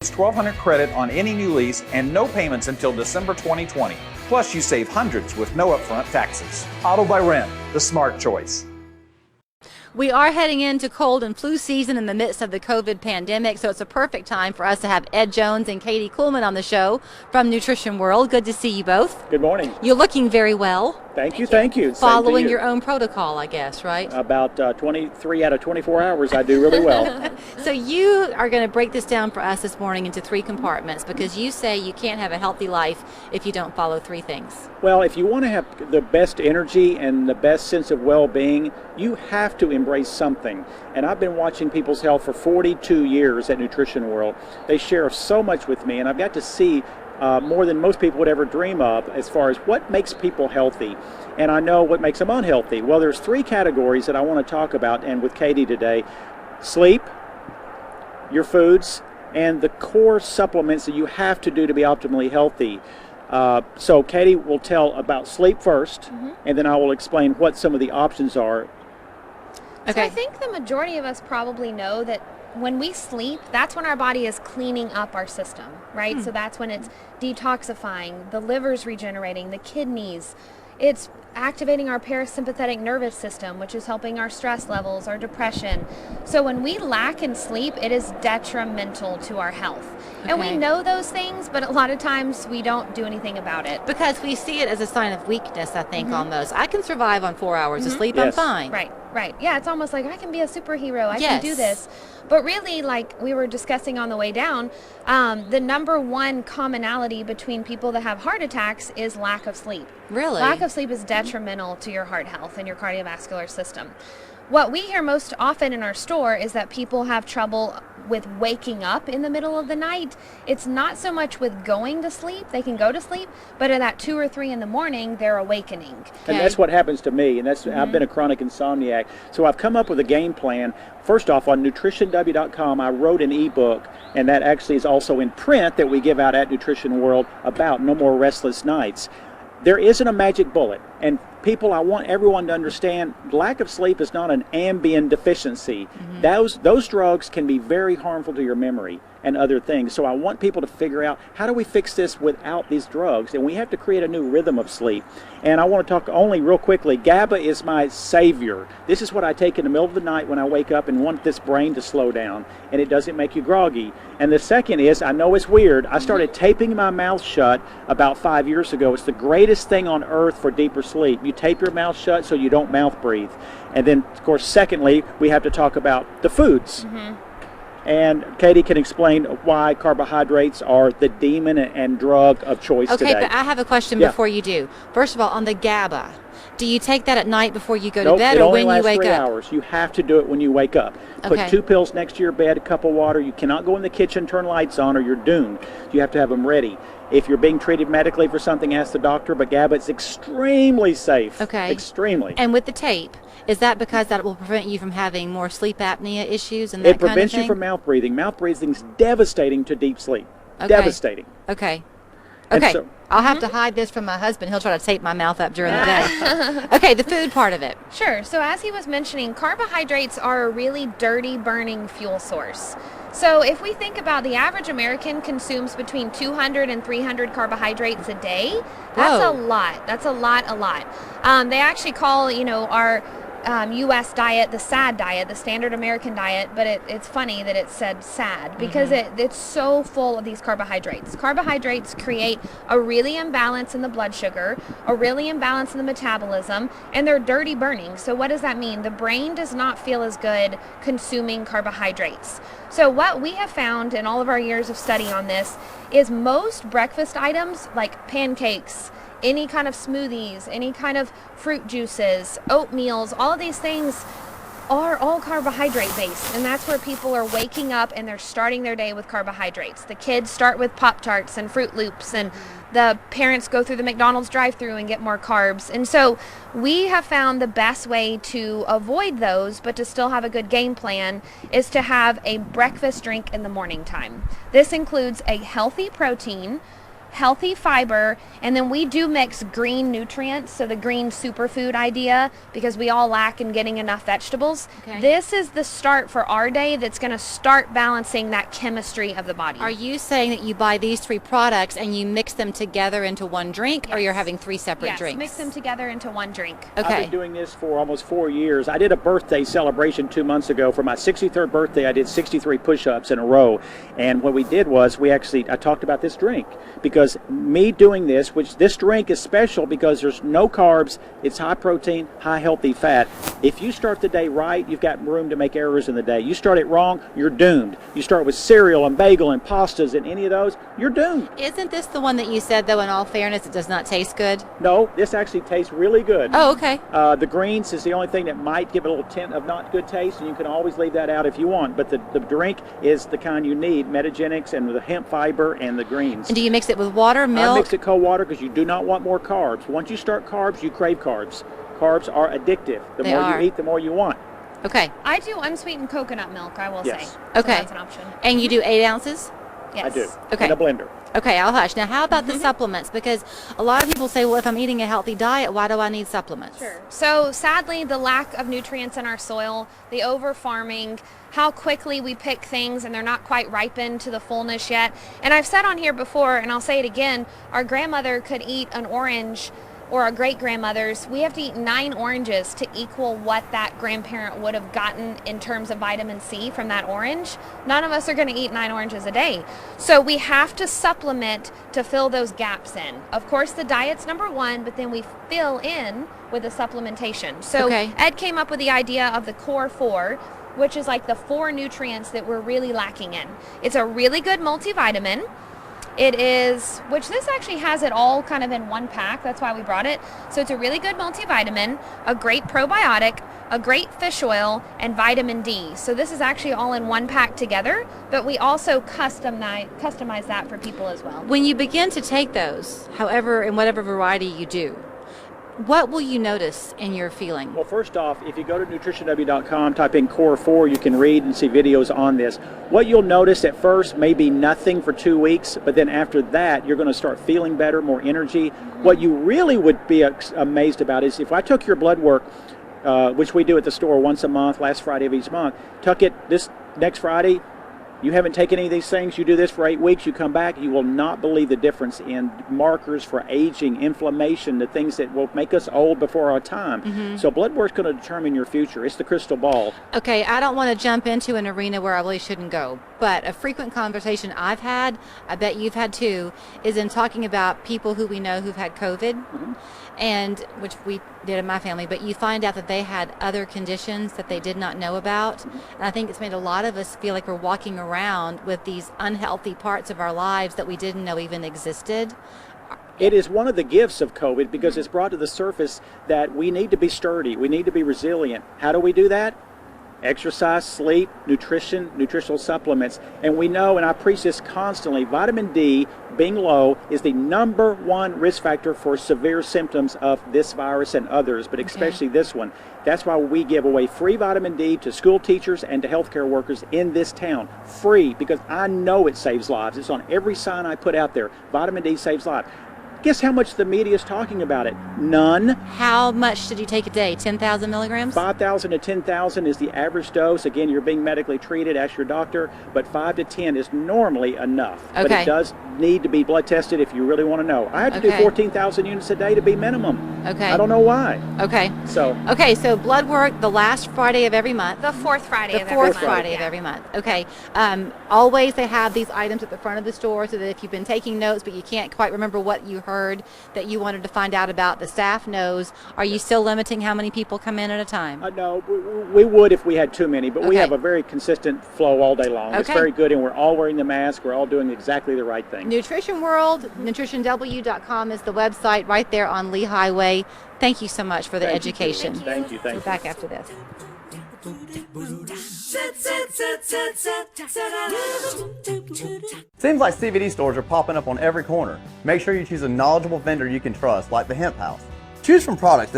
It's $1,200 credit on any new lease and no payments until December 2020. Plus, you save hundreds with no upfront taxes. Auto by Rent, the smart choice. We are heading into cold and flu season in the midst of the COVID pandemic, so it's a perfect time for us to have Ed Jones and Cady Kuhlman on the show from Nutrition World. Good to see you both. Good morning. You're looking very well. Thank you. Following your own protocol, I guess, right? About 23 out of 24 hours, I do really well. So you are going to break this down for us this morning into 3 compartments, because you say you can't have a healthy life if you don't follow 3 things. Well, if you want to have the best energy and the best sense of well-being, you have to embrace something. And I've been watching people's health for 42 years at Nutrition World. They share so much with me, and I've got to see more than most people would ever dream of as far as what makes people healthy. And I know what makes them unhealthy. Well, there's 3 categories that I want to talk about, and with Cady today: sleep, your foods, and the core supplements that you have to do to be optimally healthy. So Cady will tell about sleep first, and then I will explain what some of the options are. Okay. So I think the majority of us probably know that when we sleep, that's when our body is cleaning up our system, right? So that's when it's detoxifying, the liver's regenerating, the kidneys. It's activating our parasympathetic nervous system, which is helping our stress levels, our depression. So when we lack in sleep, it is detrimental to our health. And we know those things, but a lot of times we don't do anything about it. Because we see it as a sign of weakness, I think, almost. I can survive on 4 hours of sleep, I'm fine. Right. Yeah, it's almost like I can be a superhero. I can do this. But really, like we were discussing on the way down, the number 1 commonality between people that have heart attacks is lack of sleep. Really? Lack of sleep is detrimental to your heart health and your cardiovascular system. What we hear most often in our store is that people have trouble with waking up in the middle of the night. It's not so much with going to sleep. They can go to sleep, but at that 2 or 3 in the morning, they're awakening. And that's what happens to me, and that's I've been a chronic insomniac. So I've come up with a game plan. First off, on nutritionw.com, I wrote an ebook, and that actually is also in print that we give out at Nutrition World about No More Restless Nights. There isn't a magic bullet, and people, I want everyone to understand, lack of sleep is not an Ambien deficiency. Those drugs can be very harmful to your memory and other things. So I want people to figure out, how do we fix this without these drugs? And we have to create a new rhythm of sleep. And I want to talk only real quickly, GABA is my savior. This is what I take in the middle of the night when I wake up and want this brain to slow down, and it doesn't make you groggy. And the second is, I know it's weird, I started taping my mouth shut about 5 years ago. It's the greatest thing on earth for deeper sleep. You tape your mouth shut so you don't mouth breathe. And then, of course, secondly, we have to talk about the foods. And Cady can explain why carbohydrates are the demon and drug of choice today. Okay, but I have a question before you do. First of all, on the GABA, do you take that at night before you go to bed, or when you wake up? It only lasts 3 hours. You have to do it when you wake up. Put 2 pills next to your bed, a cup of water. You cannot go in the kitchen, turn lights on, or you're doomed. You have to have them ready. If you're being treated medically for something, ask the doctor, but GABA is extremely safe. Okay. Extremely. And with the tape, is that because that will prevent you from having more sleep apnea issues and that kind of thing? It prevents you from mouth breathing. Mouth breathing is devastating to deep sleep. Devastating. Okay. So, I'll have to hide this from my husband. He'll try to tape my mouth up during the day. Okay, the food part of it. Sure. So as he was mentioning, carbohydrates are a really dirty burning fuel source. So if we think about the average American consumes between 200 and 300 carbohydrates a day, that's a lot. That's a lot. They actually call, our U.S. diet the SAD diet, the standard American diet, but it's funny that it said SAD because it's so full of these carbohydrates. Carbohydrates create a really imbalance in the blood sugar, a really imbalance in the metabolism, and they're dirty burning. So what does that mean? The brain does not feel as good consuming carbohydrates. So what we have found in all of our years of study on this is most breakfast items like pancakes, any kind of smoothies, any kind of fruit juices, oatmeals, all of these things are all carbohydrate based, and that's where people are waking up and they're starting their day with carbohydrates. The kids start with Pop-Tarts and Fruit Loops, and the parents go through the McDonald's drive-thru and get more carbs. And so we have found the best way to avoid those but to still have a good game plan is to have a breakfast drink in the morning time. This includes a healthy protein, healthy fiber, and then we do mix green nutrients, so the green superfood idea, because we all lack in getting enough vegetables. Okay. This is the start for our day that's going to start balancing that chemistry of the body. Are you saying that you buy these 3 products and you mix them together into one drink, or you're having 3 separate Yes, drinks? mix them together into one drink. Okay. I've been doing this for almost 4 years. I did a birthday celebration 2 months ago. For my 63rd birthday, I did 63 push-ups in a row. And what we did was I talked about this drink, because me doing this, which this drink is special because there's no carbs, it's high protein, high healthy fat. If you start the day right, you've got room to make errors in the day. You start it wrong, you're doomed. You start with cereal and bagel and pastas and any of those, you're doomed. Isn't this the one that you said, though, in all fairness, it does not taste good? No, this actually tastes really good. Oh, okay. The greens is the only thing that might give it a little tint of not good taste, and you can always leave that out if you want. But the drink is the kind you need, Metagenics and the hemp fiber and the greens. And do you mix it with water, milk? I mix it cold water because you do not want more carbs. Once you start carbs, you crave carbs. Carbs are addictive. The They more are. you eat, the more you want. Okay. I do unsweetened coconut milk, I will Yes. say. Okay. So that's an option. And you do 8 ounces? Yes. I do. Okay. In a blender. Okay, I'll hush. Now, how about the supplements? Because a lot of people say, well, if I'm eating a healthy diet, why do I need supplements? Sure. So sadly, the lack of nutrients in our soil, the over farming, how quickly we pick things and they're not quite ripened to the fullness yet. And I've said on here before, and I'll say it again, our grandmother could eat an orange, or our great-grandmothers, we have to eat 9 oranges to equal what that grandparent would have gotten in terms of vitamin C from that orange. None of us are going to eat 9 oranges a day. So we have to supplement to fill those gaps in. Of course, the diet's number 1, but then we fill in with the supplementation. So Okay. Ed came up with the idea of the core 4, which is like the 4 nutrients that we're really lacking in. It's a really good multivitamin. It is, which this actually has it all kind of in one pack, that's why we brought it. So it's a really good multivitamin, a great probiotic, a great fish oil, and vitamin D. So this is actually all in one pack together, but we also customize that for people as well. When you begin to take those, however, in whatever variety you do, what will you notice in your feeling? Well, first off, if you go to nutritionw.com, type in Core 4, you can read and see videos on this. What you'll notice at first may be nothing for 2 weeks, but then after that, you're going to start feeling better, more energy. What you really would be amazed about is if I took your blood work, which we do at the store once a month, last Friday of each month, took it this next Friday, you haven't taken any of these things, you do this for 8 weeks, you come back, you will not believe the difference in markers for aging, inflammation, the things that will make us old before our time. So blood work's going to determine your future. It's the crystal ball. Okay, I don't want to jump into an arena where I really shouldn't go, but a frequent conversation I've had, I bet you've had too, is in talking about people who we know who've had COVID, and which we did in my family, but you find out that they had other conditions that they did not know about. And I think it's made a lot of us feel like we're walking around with these unhealthy parts of our lives that we didn't know even existed. It is one of the gifts of COVID because it's brought to the surface that we need to be sturdy, we need to be resilient. How do we do that? Exercise, sleep, nutrition, nutritional supplements. And we know, and I preach this constantly, vitamin D being low is the #1 risk factor for severe symptoms of this virus and others, but especially this one. That's why we give away free vitamin D to school teachers and to healthcare workers in this town. Free, because I know it saves lives. It's on every sign I put out there. Vitamin D saves lives. Guess how much the media is talking about it? None. How much should you take a day? 10,000 milligrams? 5,000 to 10,000 is the average dose. Again, you're being medically treated, ask your doctor, but 5 to 10 is normally enough. But Okay. it does need to be blood tested if you really want to know. I have to do Okay. 14,000 units a day to be minimum. Okay. I don't know why. Okay. So Okay, so blood work the last Friday of every month. The 4th Friday The of every fourth month. Friday of Yeah. every month. Okay. Always they have these items at the front of the store so that if you've been taking notes but you can't quite remember what you heard that you wanted to find out about, the staff knows. Are you still limiting how many people come in at a time? no, we would if we had too many, but we Okay. have a very consistent flow all day long. It's Okay. very good, and we're all wearing the mask. We're all doing exactly the right thing. Nutrition World, nutritionw.com is the website right there on Lee Highway. Thank you so much for the Thank you. education. Thank you. We're Thank you. back after this. Seems like CBD stores are popping up on every corner. Make sure you choose a knowledgeable vendor you can trust, like the Hemp House. Choose from products that